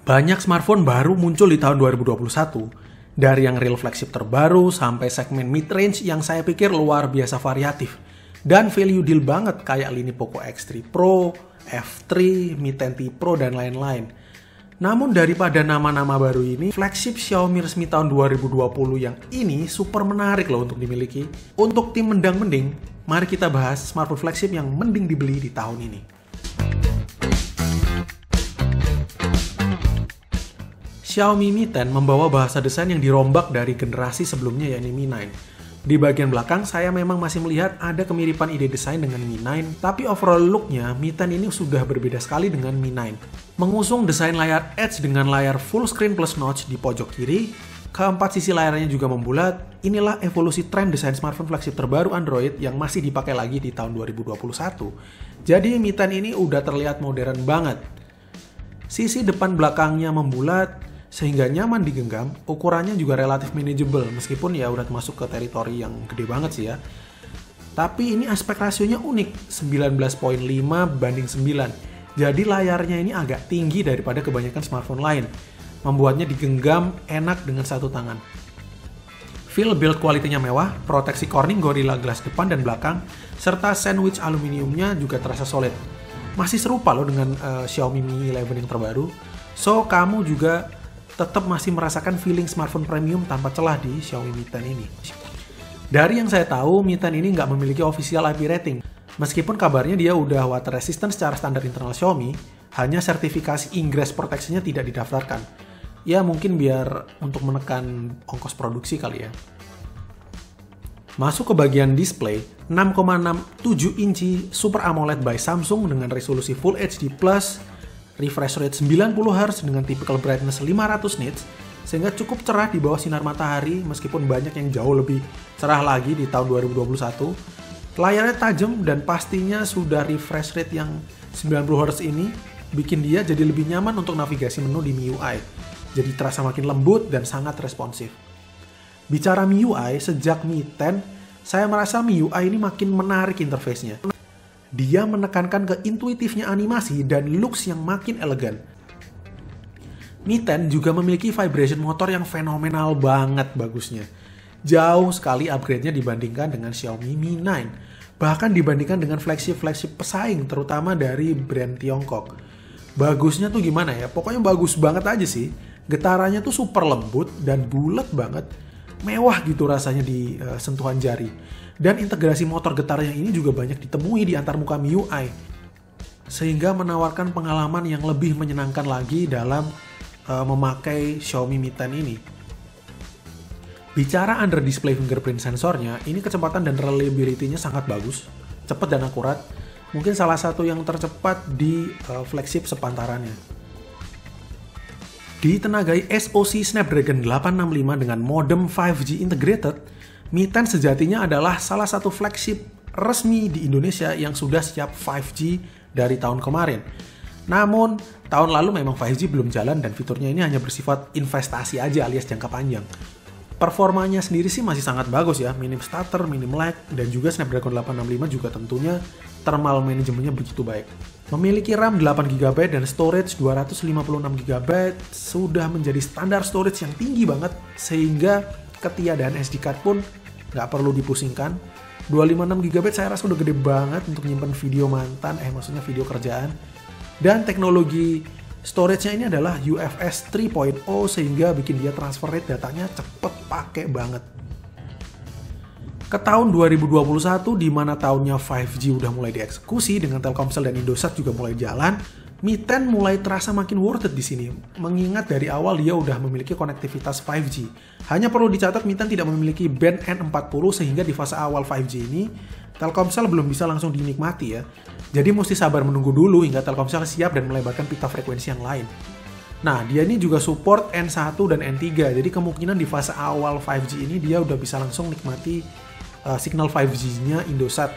Banyak smartphone baru muncul di tahun 2021, dari yang real flagship terbaru sampai segmen mid-range yang saya pikir luar biasa variatif. Dan value deal banget kayak lini Poco X3 Pro, F3, Mi 10T Pro, dan lain-lain. Namun daripada nama-nama baru ini, flagship Xiaomi resmi tahun 2020 yang ini super menarik loh untuk dimiliki. Untuk tim mendang-mending, mari kita bahas smartphone flagship yang mending dibeli di tahun ini. Xiaomi Mi 10 membawa bahasa desain yang dirombak dari generasi sebelumnya yakni Mi 9. Di bagian belakang saya memang masih melihat ada kemiripan ide desain dengan Mi 9, tapi overall looknya Mi 10 ini sudah berbeda sekali dengan Mi 9. Mengusung desain layar Edge dengan layar full screen plus notch di pojok kiri, keempat sisi layarnya juga membulat. Inilah evolusi tren desain smartphone flagship terbaru Android yang masih dipakai lagi di tahun 2021. Jadi Mi 10 ini udah terlihat modern banget. Sisi depan belakangnya membulat, sehingga nyaman digenggam, ukurannya juga relatif manageable, meskipun ya udah masuk ke teritori yang gede banget sih ya. Tapi ini aspek rasionya unik, 19.5 banding 9. Jadi layarnya ini agak tinggi daripada kebanyakan smartphone lain, membuatnya digenggam enak dengan satu tangan. Feel build quality-nya mewah, proteksi Corning Gorilla Glass depan dan belakang, serta sandwich aluminiumnya juga terasa solid. Masih serupa loh dengan Xiaomi Mi 11 yang terbaru, so kamu juga tetap masih merasakan feeling smartphone premium tanpa celah di Xiaomi Mi 10 ini. Dari yang saya tahu, Mi 10 ini nggak memiliki official IP rating. Meskipun kabarnya dia udah water resistant secara standar internal Xiaomi, hanya sertifikasi ingress protection-nya tidak didaftarkan. Ya mungkin biar untuk menekan ongkos produksi kali ya. Masuk ke bagian display, 6,67 inci Super AMOLED by Samsung dengan resolusi Full HD+, refresh rate 90Hz dengan typical brightness 500 nits, sehingga cukup cerah di bawah sinar matahari meskipun banyak yang jauh lebih cerah lagi di tahun 2021. Layarnya tajam dan pastinya sudah refresh rate yang 90Hz ini bikin dia jadi lebih nyaman untuk navigasi menu di MIUI. Jadi terasa makin lembut dan sangat responsif. Bicara MIUI, sejak Mi 10, saya merasa MIUI ini makin menarik interface-nya. Dia menekankan ke intuitifnya animasi dan looks yang makin elegan. Mi 10 juga memiliki vibration motor yang fenomenal banget bagusnya. Jauh sekali upgrade-nya dibandingkan dengan Xiaomi Mi 9. Bahkan dibandingkan dengan flagship-flagship pesaing, terutama dari brand Tiongkok. Bagusnya tuh gimana ya? Pokoknya bagus banget aja sih. Getarannya tuh super lembut dan bulat banget. Mewah gitu rasanya di sentuhan jari. Dan integrasi motor getarnya ini juga banyak ditemui di antarmuka MIUI. Sehingga menawarkan pengalaman yang lebih menyenangkan lagi dalam memakai Xiaomi Mi 10 ini. Bicara under display fingerprint sensornya, ini kecepatan dan reliability-nya sangat bagus, cepat dan akurat. Mungkin salah satu yang tercepat di flagship sepantarannya. Ditenagai SoC Snapdragon 865 dengan modem 5G integrated, Mi 10 sejatinya adalah salah satu flagship resmi di Indonesia yang sudah siap 5G dari tahun kemarin. Namun, tahun lalu memang 5G belum jalan dan fiturnya ini hanya bersifat investasi aja alias jangka panjang. Performanya sendiri sih masih sangat bagus ya, minim stutter, minim lag, dan juga Snapdragon 865 juga tentunya thermal manajemennya begitu baik. Memiliki RAM 8GB dan storage 256GB sudah menjadi standar storage yang tinggi banget, sehingga ketiadaan SD card pun nggak perlu dipusingkan. 256GB saya rasa udah gede banget untuk nyimpen video mantan, maksudnya video kerjaan. Dan teknologi storage-nya ini adalah UFS 3.0 sehingga bikin dia transfer rate datanya cepet pakai banget. Ke tahun 2021 di mana tahunnya 5G udah mulai dieksekusi dengan Telkomsel dan Indosat juga mulai jalan, Mi 10 mulai terasa makin worth it di sini, mengingat dari awal dia udah memiliki konektivitas 5G. Hanya perlu dicatat Mi 10 tidak memiliki band N40 sehingga di fase awal 5G ini, Telkomsel belum bisa langsung dinikmati ya. Jadi mesti sabar menunggu dulu hingga Telkomsel siap dan melebarkan pita frekuensi yang lain. Nah, dia ini juga support N1 dan N3, jadi kemungkinan di fase awal 5G ini dia udah bisa langsung nikmati signal 5G-nya Indosat.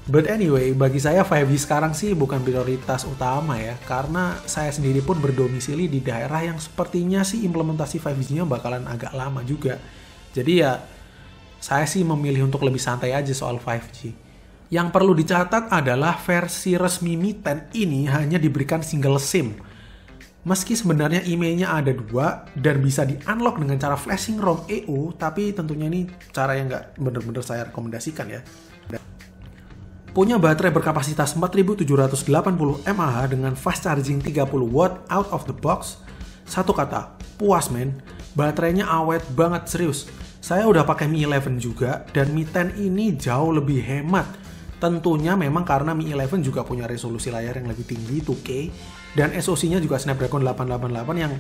But anyway, bagi saya 5G sekarang sih bukan prioritas utama ya, karena saya sendiri pun berdomisili di daerah yang sepertinya sih implementasi 5G-nya bakalan agak lama juga. Jadi ya, saya sih memilih untuk lebih santai aja soal 5G. Yang perlu dicatat adalah versi resmi Mi 10 ini hanya diberikan single SIM. Meski sebenarnya emailnya ada 2 dan bisa di-unlock dengan cara flashing ROM EU, tapi tentunya ini cara yang nggak bener-bener saya rekomendasikan ya. Punya baterai berkapasitas 4780 mAh dengan fast charging 30 watt out of the box. Satu kata, puas men. Baterainya awet banget, serius. Saya udah pakai Mi 11 juga dan Mi 10 ini jauh lebih hemat. Tentunya memang karena Mi 11 juga punya resolusi layar yang lebih tinggi 2K dan SoC-nya juga Snapdragon 888 yang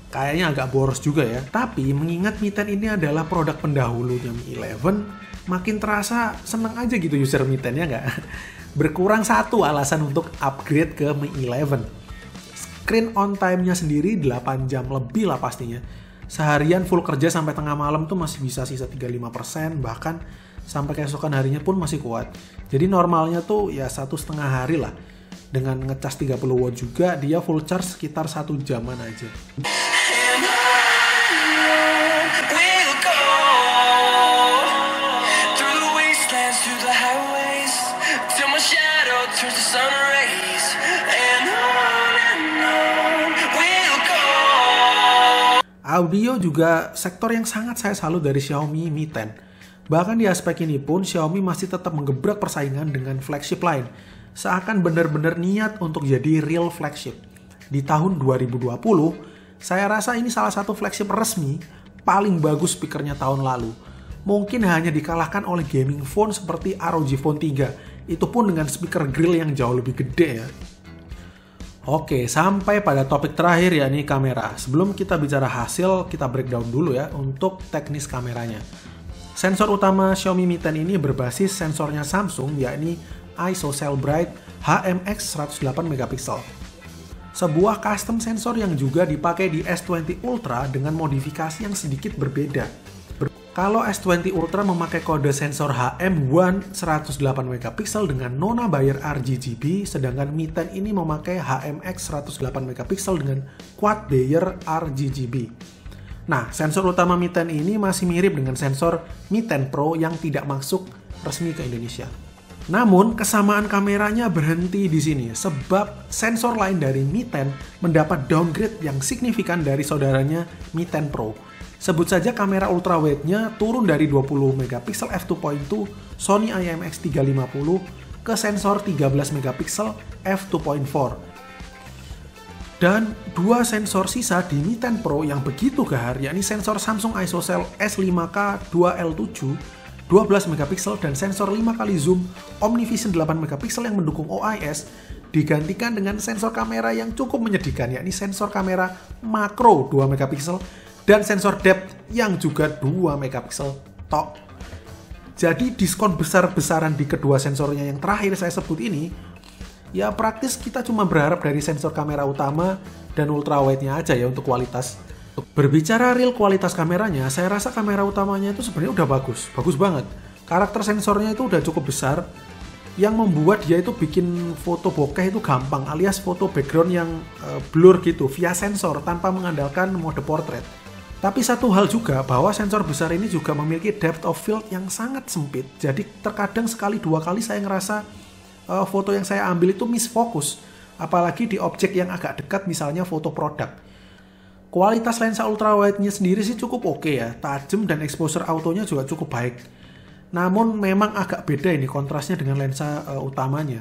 kayaknya agak boros juga ya. Tapi mengingat Mi 10 ini adalah produk pendahulunya Mi 11, makin terasa seneng aja gitu user Mi 10 ya nggak? Berkurang satu alasan untuk upgrade ke Mi 11. Screen on time-nya sendiri 8 jam lebih lah pastinya. Seharian full kerja sampai tengah malam tuh masih bisa sisa 35%, bahkan sampai keesokan harinya pun masih kuat. Jadi normalnya tuh ya 1,5 hari lah. Dengan ngecas 30 watt juga, dia full charge sekitar 1 jaman aja. Audio juga sektor yang sangat saya salut dari Xiaomi Mi 10. Bahkan di aspek ini pun Xiaomi masih tetap menggebrak persaingan dengan flagship lain. Seakan benar-benar niat untuk jadi real flagship. Di tahun 2020, saya rasa ini salah satu flagship resmi paling bagus speakernya tahun lalu. Mungkin hanya dikalahkan oleh gaming phone seperti ROG Phone 3. Itu pun dengan speaker grill yang jauh lebih gede ya. Oke, sampai pada topik terakhir yakni kamera. Sebelum kita bicara hasil, kita breakdown dulu ya untuk teknis kameranya. Sensor utama Xiaomi Mi 10 ini berbasis sensornya Samsung yakni ISOCELL Bright HMX 108MP. Sebuah custom sensor yang juga dipakai di S20 Ultra dengan modifikasi yang sedikit berbeda. Kalau S20 Ultra memakai kode sensor HM1 108MP dengan Nona Bayer RGB, sedangkan Mi 10 ini memakai HMX 108MP dengan Quad Bayer RGB. Nah, sensor utama Mi 10 ini masih mirip dengan sensor Mi 10 Pro yang tidak masuk resmi ke Indonesia. Namun, kesamaan kameranya berhenti di sini, sebab sensor lain dari Mi 10 mendapat downgrade yang signifikan dari saudaranya Mi 10 Pro. Sebut saja kamera ultrawide-nya turun dari 20MP f2.2 Sony IMX350 ke sensor 13MP f2.4. Dan dua sensor sisa di Mi 10 Pro yang begitu gahar, yakni sensor Samsung ISOCELL S5K 2L7 12MP dan sensor 5x zoom OmniVision 8MP yang mendukung OIS, digantikan dengan sensor kamera yang cukup menyedihkan, yakni sensor kamera makro 2MP dan sensor depth yang juga 2MP tok. Jadi diskon besar-besaran di kedua sensornya yang terakhir saya sebut ini, ya praktis kita cuma berharap dari sensor kamera utama dan ultrawide-nya aja ya untuk kualitas. Berbicara real kualitas kameranya, saya rasa kamera utamanya itu sebenarnya udah bagus banget. Karakter sensornya itu udah cukup besar, yang membuat dia itu bikin foto bokeh itu gampang, alias foto background yang blur gitu via sensor tanpa mengandalkan mode portrait. Tapi satu hal juga, bahwa sensor besar ini juga memiliki depth of field yang sangat sempit. Jadi terkadang sekali dua kali saya ngerasa foto yang saya ambil itu misfokus. Apalagi di objek yang agak dekat, misalnya foto produk. Kualitas lensa ultrawide-nya sendiri sih cukup oke ya. Tajam dan exposure autonya juga cukup baik. Namun memang agak beda ini kontrasnya dengan lensa utamanya.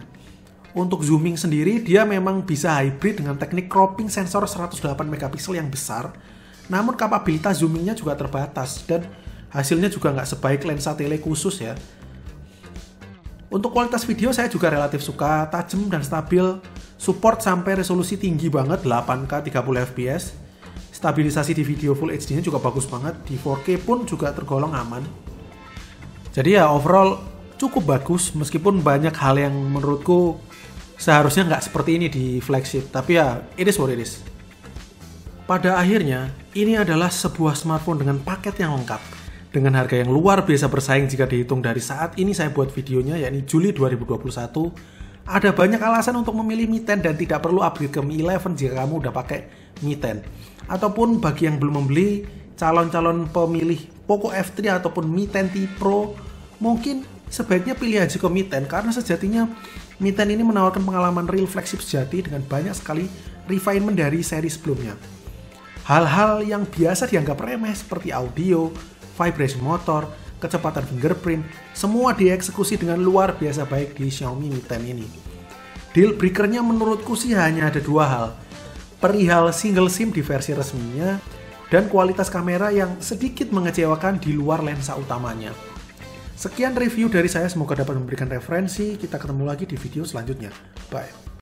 Untuk zooming sendiri, dia memang bisa hybrid dengan teknik cropping sensor 108MP yang besar. Namun kapabilitas zoomingnya juga terbatas dan hasilnya juga nggak sebaik lensa tele khusus ya. Untuk kualitas video saya juga relatif suka, tajam dan stabil, support sampai resolusi tinggi banget 8K 30fps. Stabilisasi di video Full HD-nya juga bagus banget, di 4K pun juga tergolong aman. Jadi ya overall cukup bagus meskipun banyak hal yang menurutku seharusnya nggak seperti ini di flagship, tapi ya it is what it is. Pada akhirnya, ini adalah sebuah smartphone dengan paket yang lengkap. Dengan harga yang luar biasa bersaing jika dihitung dari saat ini saya buat videonya, yakni Juli 2021. Ada banyak alasan untuk memilih Mi 10 dan tidak perlu upgrade ke Mi 11 jika kamu udah pakai Mi 10. Ataupun bagi yang belum membeli, calon-calon pemilih Poco F3 ataupun Mi 10T Pro, mungkin sebaiknya pilih aja ke Mi 10 karena sejatinya Mi 10 ini menawarkan pengalaman real flagship sejati dengan banyak sekali refinement dari seri sebelumnya. Hal-hal yang biasa dianggap remeh seperti audio, vibration motor, kecepatan fingerprint, semua dieksekusi dengan luar biasa baik di Xiaomi Mi 10 ini. Deal breaker-nya menurutku sih hanya ada dua hal. Perihal single SIM di versi resminya, dan kualitas kamera yang sedikit mengecewakan di luar lensa utamanya. Sekian review dari saya, semoga dapat memberikan referensi. Kita ketemu lagi di video selanjutnya. Bye.